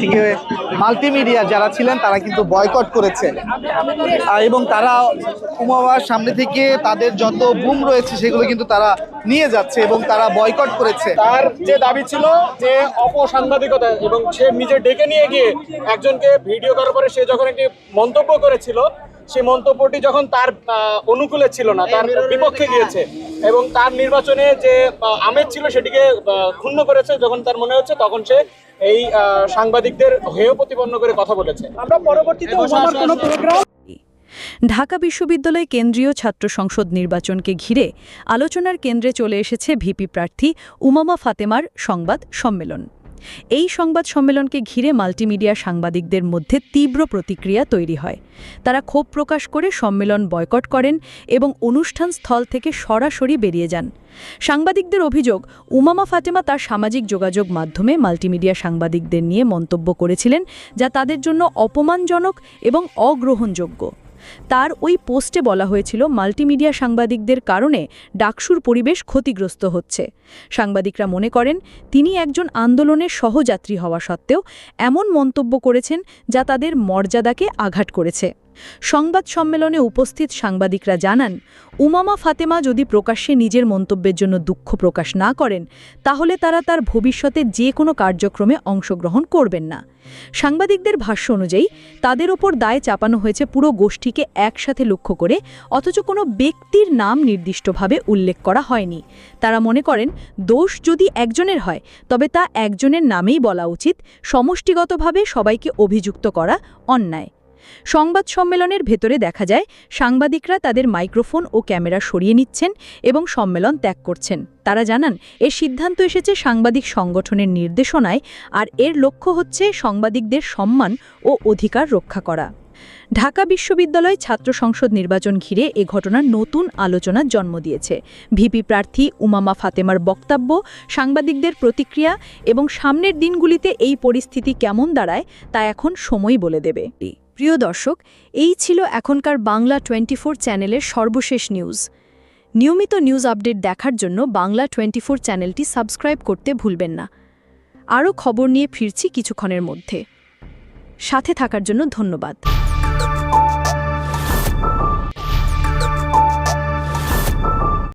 থেকে মাল্টিমিডিয়া যারা ছিলেন তারা কিন্তু বয়কট করেছে এবং তারা উমামার সামনে থেকে তাদের যত বুম রয়েছে সেগুলো কিন্তু তারা নিয়ে যাচ্ছে এবং তারা বয়কট করেছে। তার যে দাবি ছিল যে অপসাংবাদিকতা, এবং সে নিজে ডেকে নিয়ে গিয়ে একজনকে ভিডিও করার পরে সে যখন একটি মন্তব্য করেছিল, সেই মন্তব্যটি যখন তার অনুকূলে ছিল না, তার বিপক্ষে গিয়েছে এবং তার নির্বাচনে যে আমেজ ছিল সেটিকে ক্ষুণ্ণ করেছে যখন তার মনে হচ্ছে, তখন সে এই সাংবাদিকদের হেয় প্রতিপন্ন করে কথা বলেছে। আমরা পরবর্তীতে কোনো প্রোগ্রাম ঢাকা বিশ্ববিদ্যালয় কেন্দ্রীয় ছাত্র সংসদ নির্বাচনকে ঘিরে আলোচনার কেন্দ্রে চলে এসেছে ভিপি প্রার্থী উমামা ফাতেমার সংবাদ সম্মেলন। এই সংবাদ সম্মেলনকে ঘিরে মাল্টিমিডিয়া সাংবাদিকদের মধ্যে তীব্র প্রতিক্রিয়া তৈরি হয়। তারা ক্ষোভ প্রকাশ করে সম্মেলন বয়কট করেন এবং অনুষ্ঠান স্থল থেকে সরাসরি বেরিয়ে যান। সাংবাদিকদের অভিযোগ, উমামা ফাতেমা তার সামাজিক যোগাযোগ মাধ্যমে মাল্টিমিডিয়া সাংবাদিকদের নিয়ে মন্তব্য করেছিলেন যা তাদের জন্য অপমানজনক এবং অগ্রহণযোগ্য। তার ওই পোস্টে বলা হয়েছিল মাল্টিমিডিয়া সাংবাদিকদের কারণে ডাকসুর পরিবেশ ক্ষতিগ্রস্ত হচ্ছে। সাংবাদিকরা মনে করেন তিনি একজন আন্দোলনের সহযাত্রী হওয়া সত্ত্বেও এমন মন্তব্য করেছেন যা তাদের মর্যাদাকে আঘাত করেছে। সংবাদ সম্মেলনে উপস্থিত সাংবাদিকরা জানান, উমামা ফাতেমা যদি প্রকাশ্যে নিজের মন্তব্যের জন্য দুঃখ প্রকাশ না করেন তাহলে তারা তার ভবিষ্যতে যে কোনো কার্যক্রমে অংশগ্রহণ করবেন না। সাংবাদিকদের ভাষ্য অনুযায়ী তাদের ওপর দায় চাপানো হয়েছে পুরো গোষ্ঠীকে একসাথে লক্ষ্য করে, অথচ কোনো ব্যক্তির নাম নির্দিষ্টভাবে উল্লেখ করা হয়নি। তারা মনে করেন দোষ যদি একজনের হয় তবে তা একজনের নামেই বলা উচিত, সমষ্টিগতভাবে সবাইকে অভিযুক্ত করা অন্যায়। সংবাদ সম্মেলনের ভেতরে দেখা যায় সাংবাদিকরা তাদের মাইক্রোফোন ও ক্যামেরা সরিয়ে নিচ্ছেন এবং সম্মেলন ত্যাগ করছেন। তারা জানান এর সিদ্ধান্ত এসেছে সাংবাদিক সংগঠনের নির্দেশনায়, আর এর লক্ষ্য হচ্ছে সাংবাদিকদের সম্মান ও অধিকার রক্ষা করা। ঢাকা বিশ্ববিদ্যালয় ছাত্র সংসদ নির্বাচন ঘিরে এ ঘটনার নতুন আলোচনার জন্ম দিয়েছে। ভিপি প্রার্থী উমামা ফাতেমার বক্তব্য, সাংবাদিকদের প্রতিক্রিয়া এবং সামনের দিনগুলিতে এই পরিস্থিতি কেমন দাঁড়ায় তা এখন সময় বলে দেবে। প্রিয় দর্শক, এই ছিল এখনকার বাংলা 24 চ্যানেলের সর্বশেষ নিউজ। নিয়মিত নিউজ আপডেট দেখার জন্য বাংলা 24 চ্যানেলটি সাবস্ক্রাইব করতে ভুলবেন না। আরও খবর নিয়ে ফিরছি কিছুক্ষণের মধ্যে। সাথে থাকার জন্য ধন্যবাদ।